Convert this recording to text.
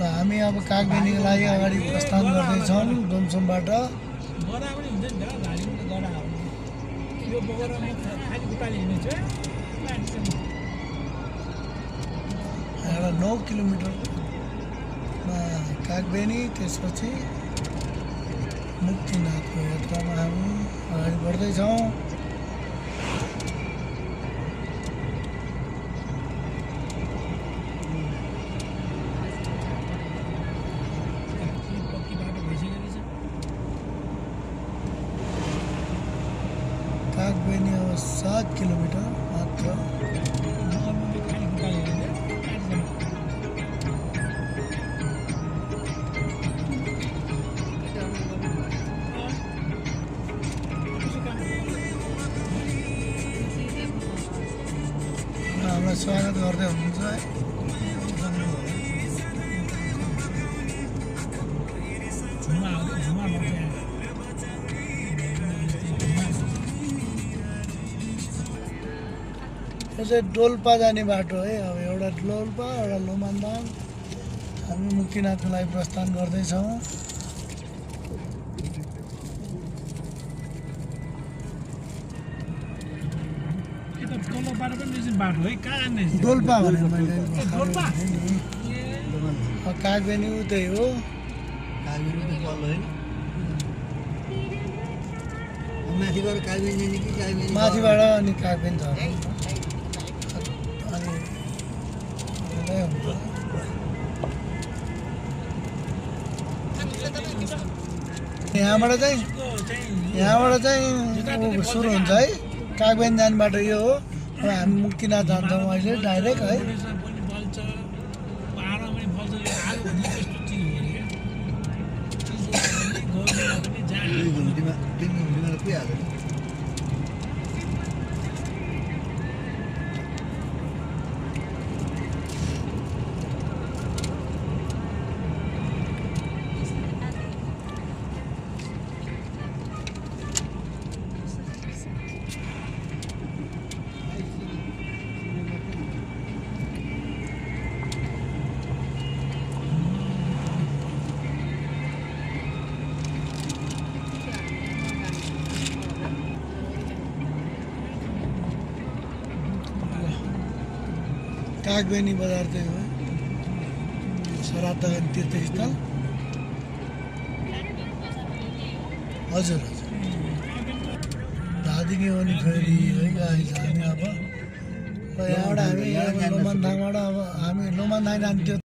ल हामी अब कागबेनीको लागि अगाडि प्रस्थान गर्दैछौँ डोमसोमबाट। एउटा 9 किलोमिटरमा कागबेनी, त्यसपछि मुक्तिनाथको यात्रामा हामी अगाडि बढ्दैछौँ। कागबेनी अब 7 किलोमिटर मात्र। हामीलाई स्वागत गर्दै हुनुहुन्छ है। यो चाहिँ डोल्पा जाने बाटो है। अब एउटा डोल्पा, एउटा लोमान्दाङ। हामी मुक्तिनाथको लागि प्रस्थान गर्दैछौँ। डोल्पा भने मैले कागबेनी उतै हो। माथिबाट अनि कागबेनी छ। यहाँबाट चाहिँ सुरु हुन्छ है। कागबेनी जाने बाटो यो हो। अब हामी मुक्तिनाथ जान्छौँ अहिले डाइरेक्ट है। कागबेनी बजार चाहिँ हो सरातगञ्ज तीर्थस्थल। हजुर धादिङे हो नि फेरि है गाइस। हामी अब यहाँबाट हामी लोमान्दाङबाट अब हामी लोमान्दाङ जान्थ्यो त